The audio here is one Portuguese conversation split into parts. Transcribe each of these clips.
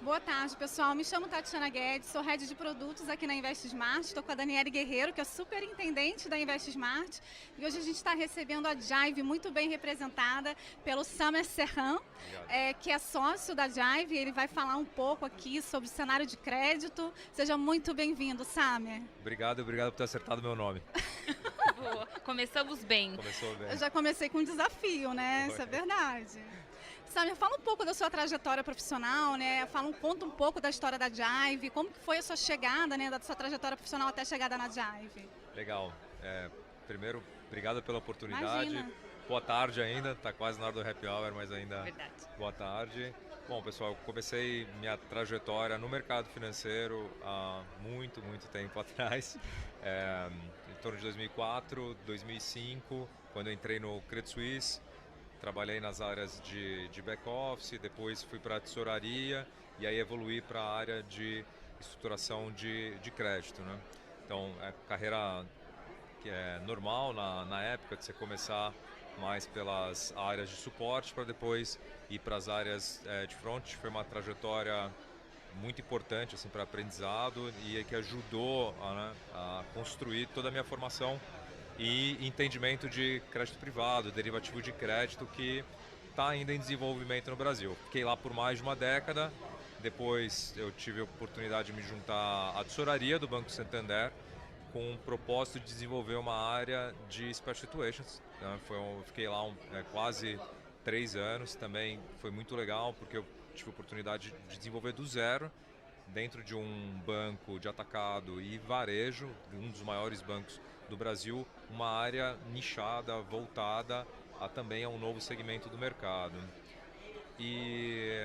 Boa tarde, pessoal. Me chamo Tatiana Guedes, sou head de produtos aqui na InvestSmart. Estou com a Daniele Guerreiro, que é superintendente da InvestSmart. E hoje a gente está recebendo a Jive, muito bem representada pelo Samer Serhan, que é sócio da Jive. Ele vai falar um pouco aqui sobre o cenário de crédito. Seja muito bem-vindo, Samer. Obrigado por ter acertado meu nome. Boa, começamos bem. Começou bem. Eu já comecei com um desafio, né? Foi. Isso é verdade. Samer, fala um pouco da sua trajetória profissional, né? Conta um pouco da história da Jive, como que foi a sua chegada, né, da sua trajetória profissional até a chegada na Jive. Legal. Primeiro, obrigado pela oportunidade. Imagina. Boa tarde ainda, tá quase na hora do happy hour, mas ainda Verdade. boa tarde. Bom, pessoal, eu comecei minha trajetória no mercado financeiro há muito tempo atrás, em torno de 2004, 2005, quando eu entrei no Credit Suisse. Trabalhei nas áreas de back-office, depois fui para a tesouraria e aí evoluí para a área de estruturação de crédito, né? Então, é carreira que é normal na época de você começar mais pelas áreas de suporte para depois ir para as áreas de front. Foi uma trajetória muito importante assim, para aprendizado e que ajudou a construir toda a minha formação e entendimento de crédito privado, derivativo de crédito, que está ainda em desenvolvimento no Brasil. Fiquei lá por mais de uma década, depois eu tive a oportunidade de me juntar à tesouraria do Banco Santander com o propósito de desenvolver uma área de Special Situations. Fiquei lá quase 3 anos, também foi muito legal porque eu tive a oportunidade de desenvolver do zero, dentro de um banco de atacado e varejo, um dos maiores bancos do Brasil, uma área nichada, voltada também a um novo segmento do mercado. E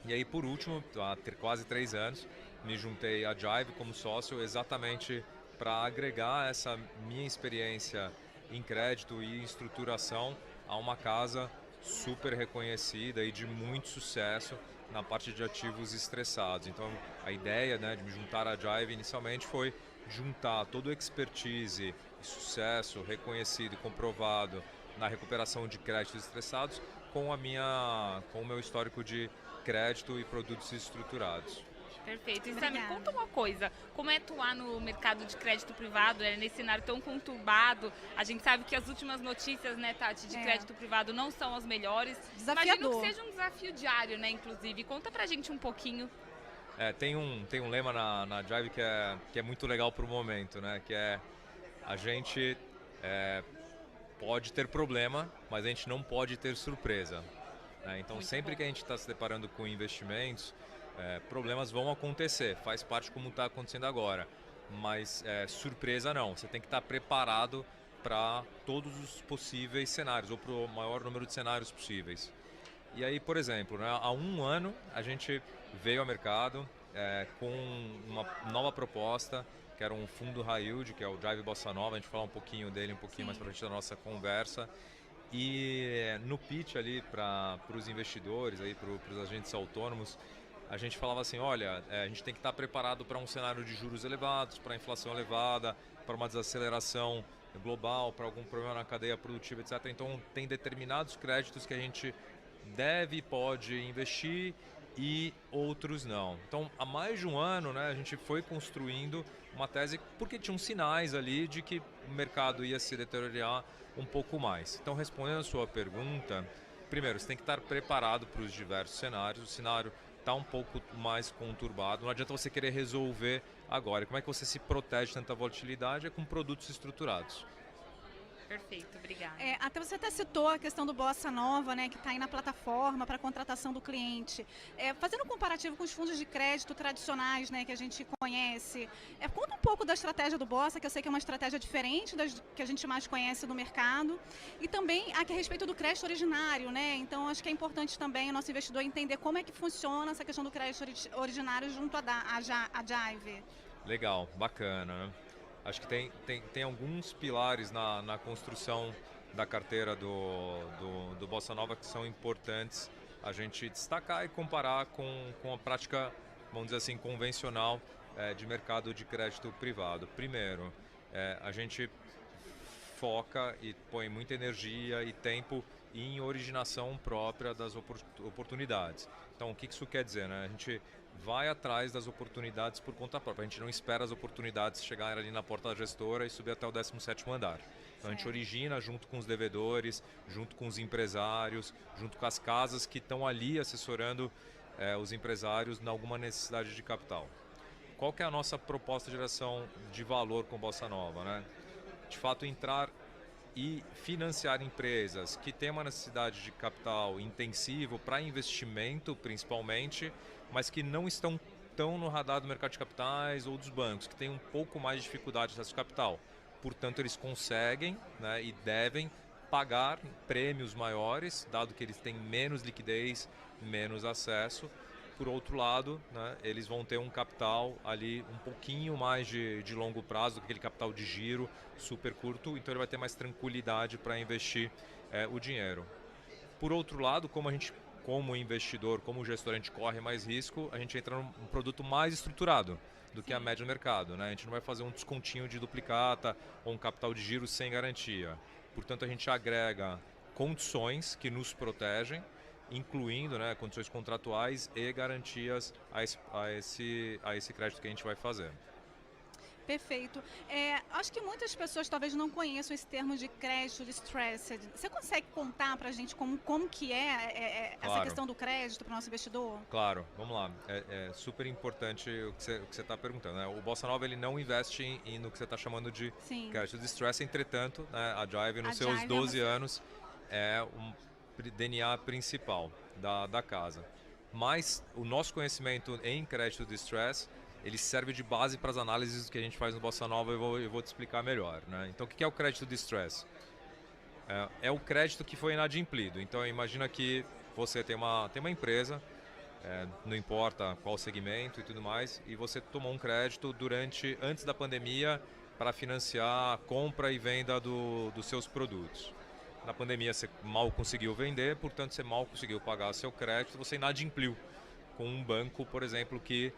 aí, por último, há quase 3 anos, me juntei à Jive como sócio exatamente para agregar essa minha experiência em crédito e em estruturação a uma casa super reconhecida e de muito sucesso na parte de ativos estressados. Então, a ideia, de me juntar à Jive inicialmente foi juntar todo o expertise e sucesso reconhecido e comprovado na recuperação de créditos estressados com o meu histórico de crédito e produtos estruturados. Perfeito. E Samer, conta uma coisa, como é atuar no mercado de crédito privado, nesse cenário tão conturbado? A gente sabe que as últimas notícias, né, Tati, de crédito privado não são as melhores. Desafiador. Imagino que seja um desafio diário, né, inclusive. Conta pra gente um pouquinho. Tem um lema na Jive que é muito legal para o momento, né, que é a gente pode ter problema, mas a gente não pode ter surpresa. Então, Muito sempre bom. que a gente está se deparando com investimentos, problemas vão acontecer, faz parte como está acontecendo agora, mas surpresa não, você tem que estar preparado para todos os possíveis cenários, ou para o maior número de cenários possíveis. E aí, por exemplo, há um ano a gente veio ao mercado com uma nova proposta, que era um fundo high yield, que é o Jive Bossa Nova. A gente vai falar um pouquinho dele, um pouquinho mais para frente da nossa conversa. E no pitch ali para os investidores, para os agentes autônomos, a gente falava assim, olha, a gente tem que estar preparado para um cenário de juros elevados, para inflação elevada, para uma desaceleração global, para algum problema na cadeia produtiva, etc. Então, tem determinados créditos que a gente deve e pode investir e outros não. Então, há mais de um ano, a gente foi construindo uma tese porque tinham sinais ali de que o mercado ia se deteriorar um pouco mais. Então, respondendo a sua pergunta, primeiro, você tem que estar preparado para os diversos cenários. O cenário está um pouco mais conturbado, não adianta você querer resolver agora. Como é que você se protege de tanta volatilidade? É com produtos estruturados. Perfeito, obrigada. Até você até citou a questão do Bossa Nova, né, que está aí na plataforma para contratação do cliente. Fazendo um comparativo com os fundos de crédito tradicionais, né, que a gente conhece, conta um pouco da estratégia do Bossa, que eu sei que é uma estratégia diferente das que a gente mais conhece no mercado, e também aqui a respeito do crédito originário, né? Então acho que é importante também o nosso investidor entender como é que funciona essa questão do crédito originário junto à Jive. Legal, bacana, né? Acho que tem alguns pilares na construção da carteira do Bossa Nova que são importantes a gente destacar e comparar com a prática, vamos dizer assim, convencional de mercado de crédito privado. Primeiro, a gente foca e põe muita energia e tempo em originação própria das oportunidades. Então, Então, o que isso quer dizer, né? A gente vai atrás das oportunidades por conta própria. A gente não espera as oportunidades chegarem ali na porta da gestora e subir até o 17º andar. Então, a gente origina junto com os devedores, junto com os empresários, junto com as casas que estão ali assessorando os empresários em alguma necessidade de capital. Qual que é a nossa proposta de geração de valor com Bossa Nova, né? De fato, entrar e financiar empresas que têm uma necessidade de capital intensivo para investimento, principalmente, mas que não estão tão no radar do mercado de capitais ou dos bancos, que têm um pouco mais de dificuldade de acesso ao capital. Portanto, eles conseguem, né, e devem pagar prêmios maiores, dado que eles têm menos liquidez, menos acesso. Por outro lado, né, eles vão ter um capital ali um pouquinho mais de longo prazo, do que aquele capital de giro super curto, então ele vai ter mais tranquilidade para investir o dinheiro. Por outro lado, como a gente, como investidor, como gestor, a gente corre mais risco, a gente entra num produto mais estruturado do que a média do mercado, né? A gente não vai fazer um descontinho de duplicata ou um capital de giro sem garantia. Portanto, a gente agrega condições que nos protegem, incluindo, né, condições contratuais e garantias a esse crédito que a gente vai fazer. Perfeito. Acho que muitas pessoas talvez não conheçam esse termo de crédito distressed. Você consegue contar para a gente como que é essa Claro. questão do crédito para o nosso investidor? Claro, vamos lá. É super importante o que você está perguntando, né? O Bossa Nova ele não investe no que você está chamando de Sim. crédito distress, entretanto, né, a Jive nos seus Jive 12 anos é um DNA principal da casa. Mas o nosso conhecimento em crédito distress, ele serve de base para as análises que a gente faz no Bossa Nova e eu vou te explicar melhor, né? Então, o que é o crédito distress? É o crédito que foi inadimplido. Então, imagina que você tem uma empresa, não importa qual segmento e tudo mais, e você tomou um crédito antes da pandemia para financiar a compra e venda dos seus produtos. Na pandemia você mal conseguiu vender, portanto você mal conseguiu pagar seu crédito, você inadimpliu com um banco, por exemplo, que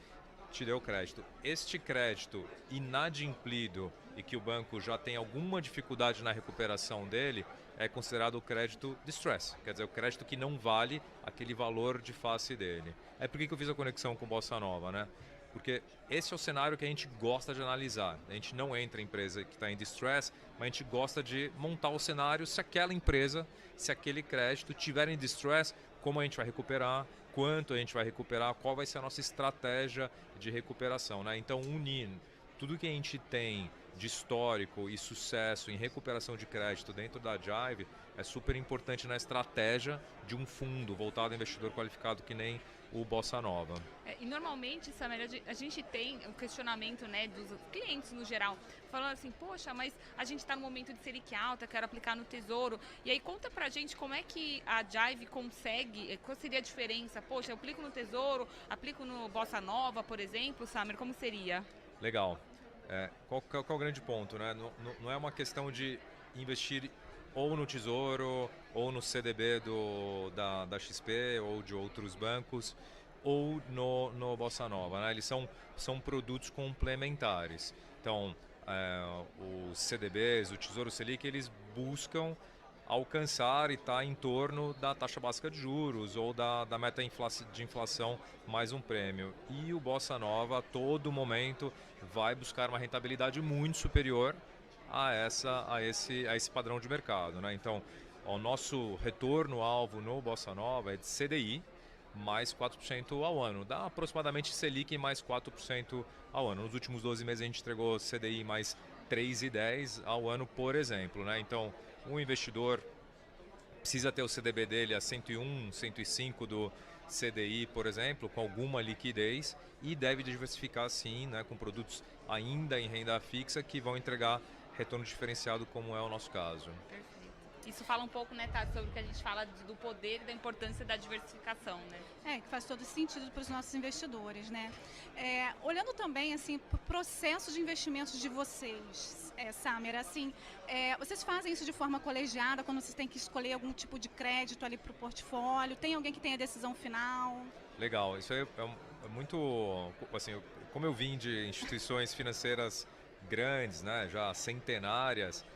te deu crédito. Este crédito inadimplido e que o banco já tem alguma dificuldade na recuperação dele é considerado o crédito distress, quer dizer, o crédito que não vale aquele valor de face dele. Por que eu fiz a conexão com Bossa Nova, né? Porque esse é o cenário que a gente gosta de analisar. A gente não entra em empresa que está em distress, mas a gente gosta de montar o cenário se aquela empresa, se aquele crédito tiver em distress, como a gente vai recuperar, quanto a gente vai recuperar, qual vai ser a nossa estratégia de recuperação, né? Então, unir tudo que a gente tem de histórico e sucesso em recuperação de crédito dentro da Jive é super importante na estratégia de um fundo voltado a investidor qualificado que nem o Bossa Nova. E normalmente, Samir, a gente tem um questionamento, né, dos clientes no geral, falando assim, poxa, mas a gente está no momento de Selic alta, quero aplicar no Tesouro. E aí conta pra gente como é que a Jive consegue, qual seria a diferença? Poxa, eu aplico no Tesouro, aplico no Bossa Nova, por exemplo, Samir, como seria? Legal. Qual é o grande ponto, né? Não é uma questão de investir ou no Tesouro, ou no CDB da XP, ou de outros bancos, ou no Bossa Nova, né? Eles são produtos complementares. Então, os CDBs, o Tesouro Selic, eles buscam alcançar e estar em torno da taxa básica de juros ou da meta de inflação mais um prêmio. E o Bossa Nova, a todo momento, vai buscar uma rentabilidade muito superior a esse padrão de mercado, né? Então, o nosso retorno-alvo no Bossa Nova é de CDI mais 4% ao ano. Dá aproximadamente Selic mais 4% ao ano. Nos últimos 12 meses a gente entregou CDI mais 3,10 ao ano, por exemplo, né? Então, um investidor precisa ter o CDB dele a 101, 105 do CDI, por exemplo, com alguma liquidez e deve diversificar sim, né, com produtos ainda em renda fixa que vão entregar retorno diferenciado, como é o nosso caso. Perfeito. Isso fala um pouco, né, Tati, sobre o que a gente fala do poder e da importância da diversificação, né? Que faz todo sentido para os nossos investidores, né? Olhando também, assim, para o processo de investimentos de vocês, Samir, assim, vocês fazem isso de forma colegiada, quando vocês têm que escolher algum tipo de crédito ali para o portfólio? Tem alguém que tem a decisão final? Legal, isso aí é muito, assim, como eu vim de instituições financeiras grandes, né, já centenárias,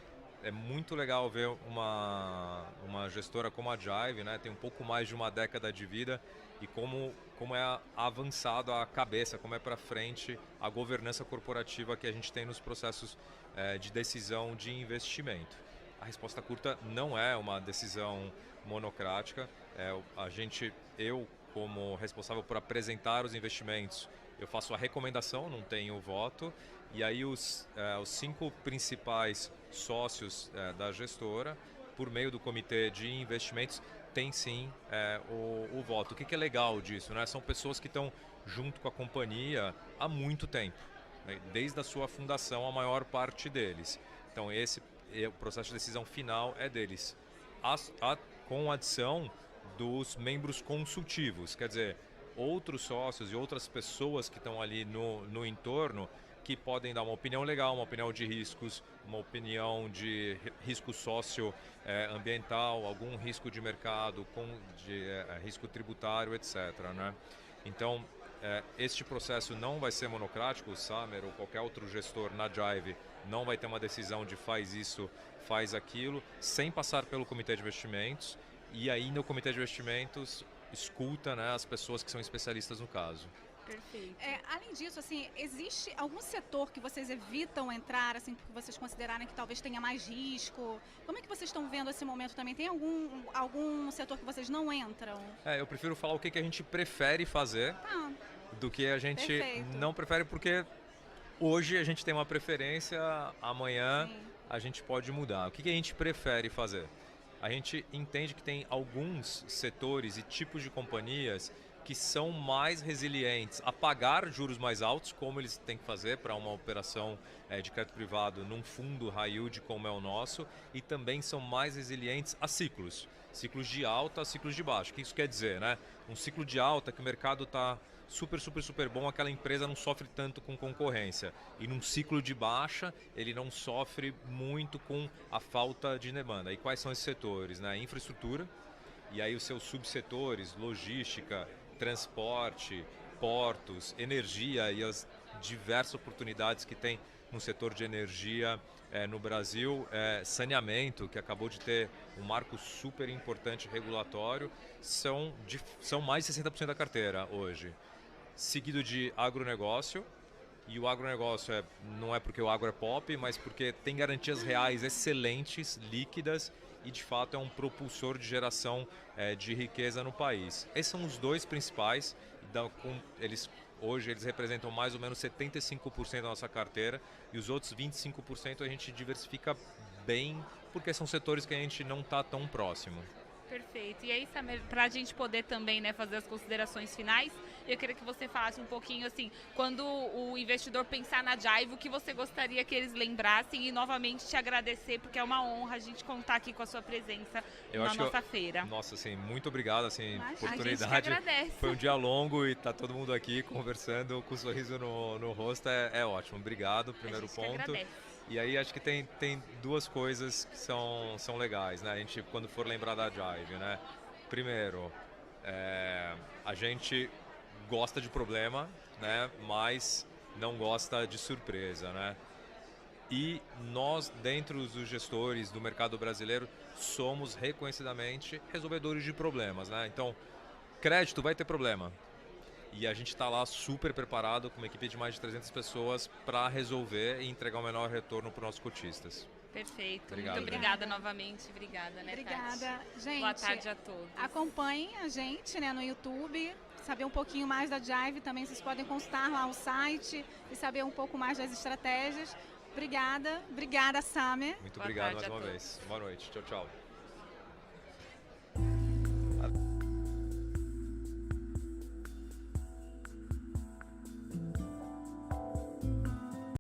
é muito legal ver uma gestora como a Jive, né? Tem um pouco mais de uma década de vida e como é avançado a cabeça, como é para frente a governança corporativa que a gente tem nos processos de decisão de investimento. A resposta curta não é uma decisão monocrática. Eu, como responsável por apresentar os investimentos, eu faço a recomendação, não tenho voto, e aí os 5 principais sócios da gestora, por meio do comitê de investimentos, tem sim o voto. O que é legal disso, né? São pessoas que estão junto com a companhia há muito tempo, né? Desde a sua fundação, a maior parte deles. Então o processo de decisão final é deles, com adição dos membros consultivos, quer dizer, outros sócios e outras pessoas que estão ali no entorno que podem dar uma opinião legal, uma opinião de riscos, uma opinião de risco socioambiental, algum risco de mercado, risco tributário, etc. Né? Então, este processo não vai ser monocrático, o Samer ou qualquer outro gestor na Jive não vai ter uma decisão de faz isso, faz aquilo, sem passar pelo comitê de investimentos, e aí no comitê de investimentos escuta, né, as pessoas que são especialistas no caso. Perfeito. Além disso, assim, existe algum setor que vocês evitam entrar, assim, porque vocês considerarem que talvez tenha mais risco? Como é que vocês estão vendo esse momento também? Tem algum setor que vocês não entram? Eu prefiro falar o que a gente prefere fazer do que a gente não prefere, porque hoje a gente tem uma preferência, amanhã a gente pode mudar. O que a gente prefere fazer? A gente entende que tem alguns setores e tipos de companhias que são mais resilientes a pagar juros mais altos, como eles têm que fazer para uma operação de crédito privado num fundo high yield como é o nosso, e também são mais resilientes a ciclos de alta, ciclos de baixa. O que isso quer dizer, né? Um ciclo de alta que o mercado está super bom, aquela empresa não sofre tanto com concorrência. E num ciclo de baixa, ele não sofre muito com a falta de demanda. E quais são esses setores, né? Infraestrutura, e aí os seus subsetores, logística, transporte, portos, energia e as diversas oportunidades que tem no setor de energia no Brasil, saneamento, que acabou de ter um marco super importante regulatório, são mais de 60% da carteira hoje. Seguido de agronegócio, e o agronegócio não é porque o agro é pop, mas porque tem garantias reais excelentes, líquidas, e de fato é um propulsor de geração de riqueza no país. Esses são os 2 principais, hoje eles representam mais ou menos 75% da nossa carteira, e os outros 25% a gente diversifica bem, porque são setores que a gente não está tão próximo. Perfeito. E aí, Samer, para a gente poder também, né, fazer as considerações finais, eu queria que você falasse um pouquinho assim, quando o investidor pensar na Jive, o que você gostaria que eles lembrassem, e novamente te agradecer, porque é uma honra a gente contar aqui com a sua presença na nossa feira. Nossa, assim, muito obrigado, assim, oportunidade. A gente que agradece. Foi um dia longo e tá todo mundo aqui conversando com um sorriso no rosto, é ótimo. Obrigado, primeiro ponto. Que agradece. E aí acho que tem 2 coisas que são legais, né? A gente, quando for lembrar da Jive, né? Primeiro, a gente gosta de problema, né? Mas não gosta de surpresa, né? E nós, dentro dos gestores do mercado brasileiro, somos reconhecidamente resolvedores de problemas, né? Então, crédito vai ter problema. E a gente está lá super preparado, com uma equipe de mais de 300 pessoas, para resolver e entregar o menor retorno para os nossos cotistas. Perfeito. Obrigado, muito obrigada novamente. Obrigada, né, Obrigada. Tati? Gente, boa tarde a todos. Acompanhem a gente, né, no YouTube. Saber um pouquinho mais da Jive também, vocês podem consultar lá o site e saber um pouco mais das estratégias. Obrigada, Samer. Muito obrigado mais uma vez. Boa noite. Tchau, tchau.